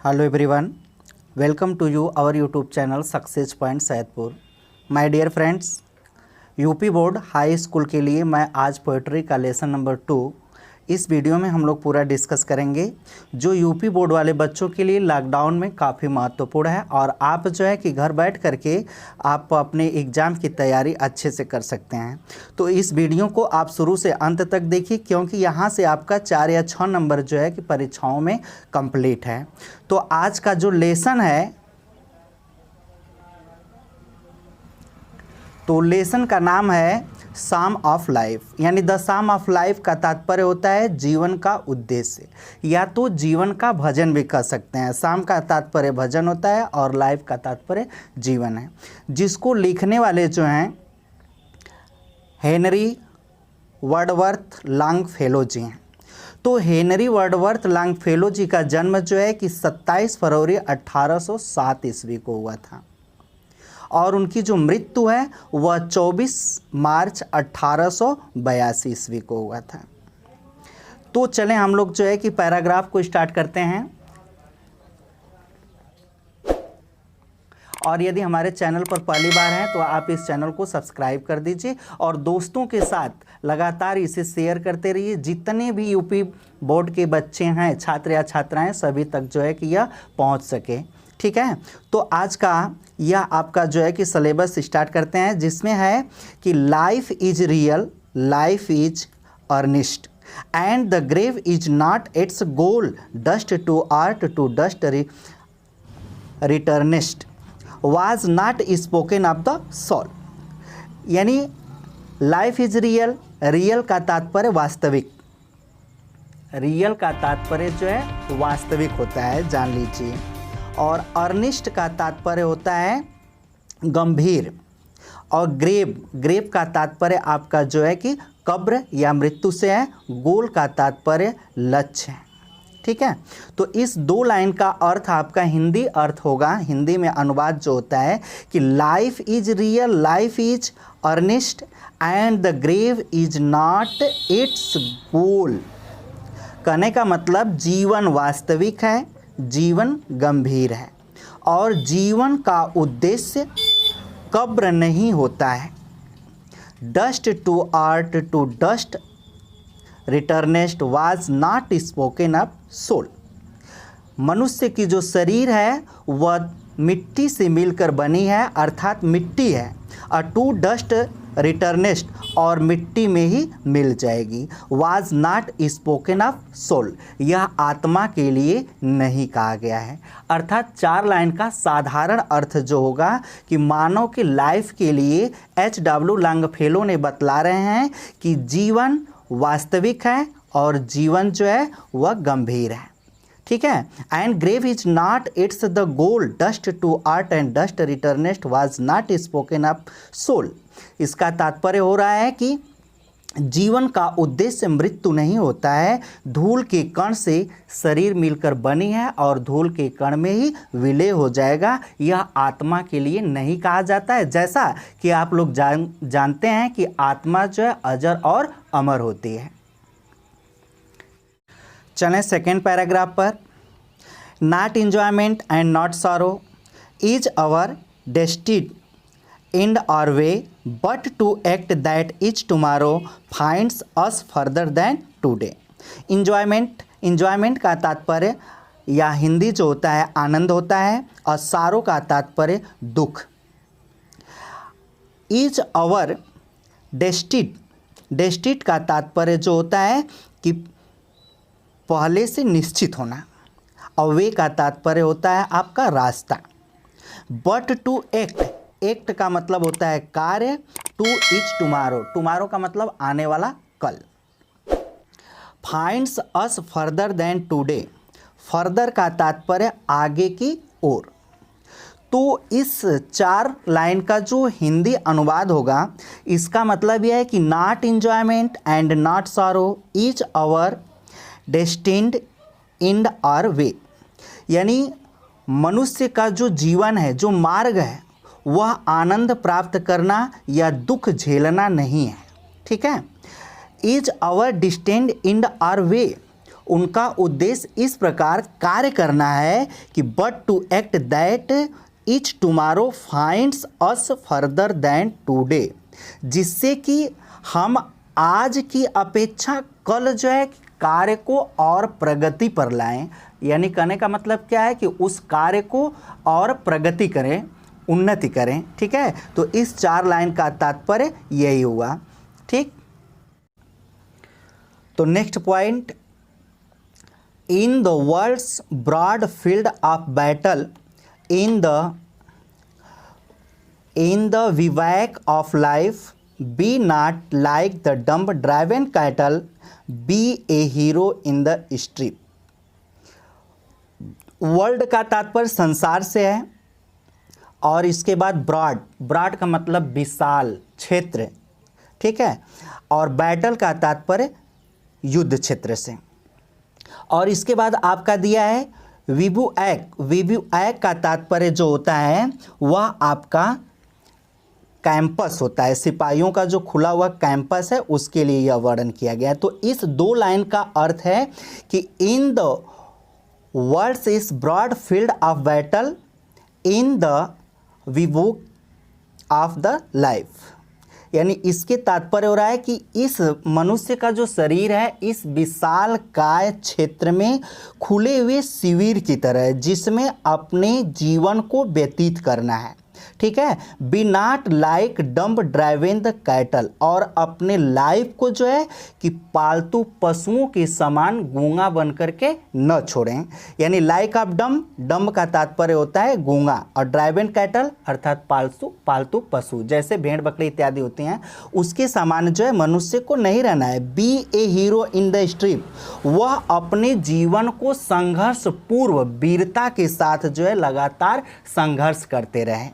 Hello everyone, welcome to you our YouTube channel Success Point Saidpur. My dear friends, UP board high school के लिए मैं आज poetry का lesson number 2 इस video में हम लोग पूरा डिस्कस करेंगे, जो यूपी बोर्ड वाले बच्चों के लिए लॉकडाउन में काफ़ी महत्वपूर्ण है और आप जो है कि घर बैठ करके आप अपने एग्ज़ाम की तैयारी अच्छे से कर सकते हैं। तो इस वीडियो को आप शुरू से अंत तक देखिए, क्योंकि यहाँ से आपका 4 या 6 नंबर जो है कि परीक्षाओं में कंप्लीट है। तो आज का जो लेसन है, तो लेसन का नाम है साम ऑफ लाइफ, यानी द साम ऑफ लाइफ का तात्पर्य होता है जीवन का उद्देश्य, या तो जीवन का भजन भी कह सकते हैं। साम का तात्पर्य भजन होता है और लाइफ का तात्पर्य जीवन है, जिसको लिखने वाले जो हैं हेनरी वर्डवर्थ लॉन्गफेलो जी हैं। तो हेनरी वर्डवर्थ लॉन्गफेलो जी का जन्म जो है कि 27 फरवरी 1807 ईस्वी को हुआ था और उनकी जो मृत्यु है वह 24 मार्च 1882 ईस्वी को हुआ था। तो चलें हम लोग जो है कि पैराग्राफ को स्टार्ट करते हैं। और यदि हमारे चैनल पर पहली बार हैं तो आप इस चैनल को सब्सक्राइब कर दीजिए और दोस्तों के साथ लगातार इसे शेयर करते रहिए। जितने भी यूपी बोर्ड के बच्चे हैं, छात्र या छात्राएं, सभी तक जो है कि यह पहुंच सके। ठीक है, तो आज का यह आपका जो है कि सिलेबस स्टार्ट करते हैं, जिसमें है कि life is real, life is earnest and the grave is not its goal, dust to art to dust returnest was not spoken of the soul. यानी लाइफ इज रियल, रियल का तात्पर्य वास्तविक, real का तात्पर्य जो है वास्तविक होता है, जान लीजिए। और अर्निस्ट का तात्पर्य होता है गंभीर, और ग्रेव का तात्पर्य आपका जो है कि कब्र या मृत्यु से है, गोल का तात्पर्य लक्ष्य है। ठीक है, तो इस 2 लाइन का अर्थ आपका हिंदी अर्थ होगा, हिंदी में अनुवाद जो होता है कि life is real, life is earnest and the grave is not its goal. कहने का मतलब जीवन वास्तविक है, जीवन गंभीर है और जीवन का उद्देश्य कब्र नहीं होता है। Dust to art to dust returnest was not spoken of soul. मनुष्य की जो शरीर है वह मिट्टी से मिलकर बनी है, अर्थात मिट्टी है, और टू डस्ट रिटर्नेस्ट और मिट्टी में ही मिल जाएगी। Was not spoken of soul, यह आत्मा के लिए नहीं कहा गया है। अर्थात 4 लाइन का साधारण अर्थ जो होगा कि मानव की लाइफ के लिए H.W. लॉन्गफेलो ने बतला रहे हैं कि जीवन वास्तविक है और जीवन जो है वह गंभीर है। ठीक है, and grave is not its the goal, dust to art and dust returnest was not spoken of soul. इसका तात्पर्य हो रहा है कि जीवन का उद्देश्य मृत्यु नहीं होता है, धूल के कण से शरीर मिलकर बनी है और धूल के कण में ही विलय हो जाएगा। यह आत्मा के लिए नहीं कहा जाता है, जैसा कि आप लोग जानते हैं कि आत्मा जो है अजर और अमर होती है। चलें सेकेंड पैराग्राफ पर। Not enjoyment and not sorrow is our destined end our way, but to act that is tomorrow finds us further than today. Enjoyment का तात्पर्य या हिंदी जो होता है आनंद होता है, और सारो का तात्पर्य दुख। इज आवर डेस्टिड का तात्पर्य जो होता है कि पहले से निश्चित होना, और वे का तात्पर्य होता है आपका रास्ता। बट टू एक्ट का मतलब होता है कार्य, टू इज टुमारो का मतलब आने वाला कल। Finds us further than today, further का तात्पर्य आगे की ओर। तो इस 4 लाइन का जो हिंदी अनुवाद होगा, इसका मतलब यह है कि not enjoyment and not sorrow is our destined in our way. यानी मनुष्य का जो जीवन है, जो मार्ग है, वह आनंद प्राप्त करना या दुख झेलना नहीं है। ठीक है, is our destined in our way, उनका उद्देश्य इस प्रकार कार्य करना है कि but to act that each tomorrow finds us further than today, जिससे कि हम आज की अपेक्षा कल जो है कार्य को और प्रगति पर लाएं। यानी कहने का मतलब क्या है कि उस कार्य को और प्रगति करें, उन्नति करें। ठीक है, तो इस 4 लाइन का तात्पर्य यही हुआ। ठीक, तो next point, in the world's broad field of battle, in the bivouac of life, be not like the dumb driven cattle, be a hero in the street. World का तात्पर्य संसार से है, और इसके बाद ब्रॉड, ब्रॉड का मतलब विशाल क्षेत्र। ठीक है, और बैटल का तात्पर्य युद्ध क्षेत्र से। और इसके बाद आपका दिया है विबुएक, विबुएक का तात्पर्य जो होता है वह आपका कैंपस होता है, सिपाहियों का जो खुला हुआ कैंपस है उसके लिए यह वर्णन किया गया है। तो इस 2 लाइन का अर्थ है कि in the world's is broad field of battle, in the bivouac of the life. यानी इसके तात्पर्य हो रहा है कि इस मनुष्य का जो शरीर है इस विशाल काय क्षेत्र में खुले हुए शिविर की तरह है, जिसमें अपने जीवन को व्यतीत करना है। ठीक है, be not like dumb driving the cattle, और अपने लाइफ को जो है कि पालतू पशुओं के समान गूंगा बन करके न छोड़ें। यानी लाइक ऑफ डम्ब, डम्ब का तात्पर्य होता है गूंगा, और ड्राइविंग कैटल अर्थात पालतू पशु जैसे भेड़ बकरी इत्यादि होते हैं, उसके समान जो है मनुष्य को नहीं रहना है। Be a hero in the street, वह अपने जीवन को संघर्ष पूर्व वीरता के साथ जो है लगातार संघर्ष करते रहे।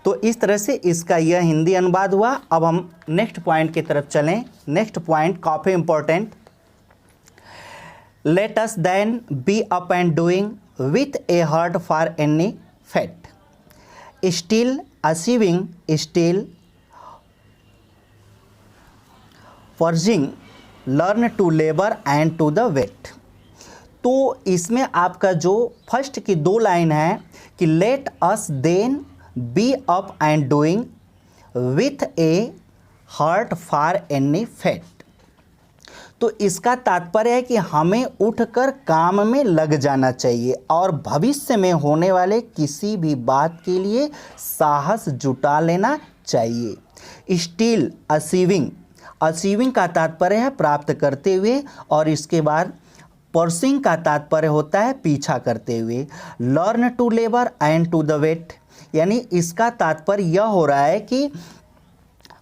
तो इस तरह से इसका यह हिंदी अनुवाद हुआ। अब हम नेक्स्ट पॉइंट की तरफ चलें। नेक्स्ट पॉइंट काफ़ी important, let us then be up and doing with a heart for any fate, still achieving, still forging, learn to labour and to the wait. तो इसमें आपका जो फर्स्ट की 2 लाइन है कि let us then be up and doing with a heart for any fate, तो इसका तात्पर्य है कि हमें उठकर काम में लग जाना चाहिए और भविष्य में होने वाले किसी भी बात के लिए साहस जुटा लेना चाहिए। स्टिल अचीविंग, अचीविंग का तात्पर्य है प्राप्त करते हुए, और इसके बाद परसिंग का तात्पर्य होता है पीछा करते हुए। Learn to labour and to the wait, यानी इसका तात्पर्य यह हो रहा है कि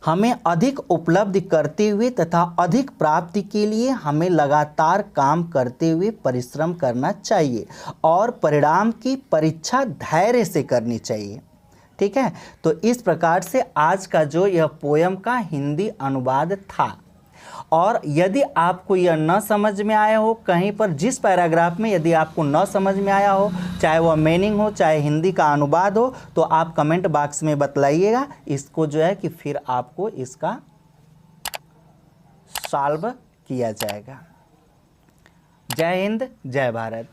हमें अधिक उपलब्धि करते हुए तथा अधिक प्राप्ति के लिए हमें लगातार काम करते हुए परिश्रम करना चाहिए और परिणाम की परीक्षा धैर्य से करनी चाहिए। ठीक है, तो इस प्रकार से आज का जो यह पोयम का हिंदी अनुवाद था। और यदि आपको यह न समझ में आया हो कहीं पर, जिस पैराग्राफ में यदि आपको न समझ में आया हो, चाहे वह मीनिंग हो चाहे हिंदी का अनुवाद हो, तो आप कमेंट बॉक्स में बतलाइएगा। इसको जो है कि फिर आपको इसका सॉल्व किया जाएगा। जय हिंद, जय भारत।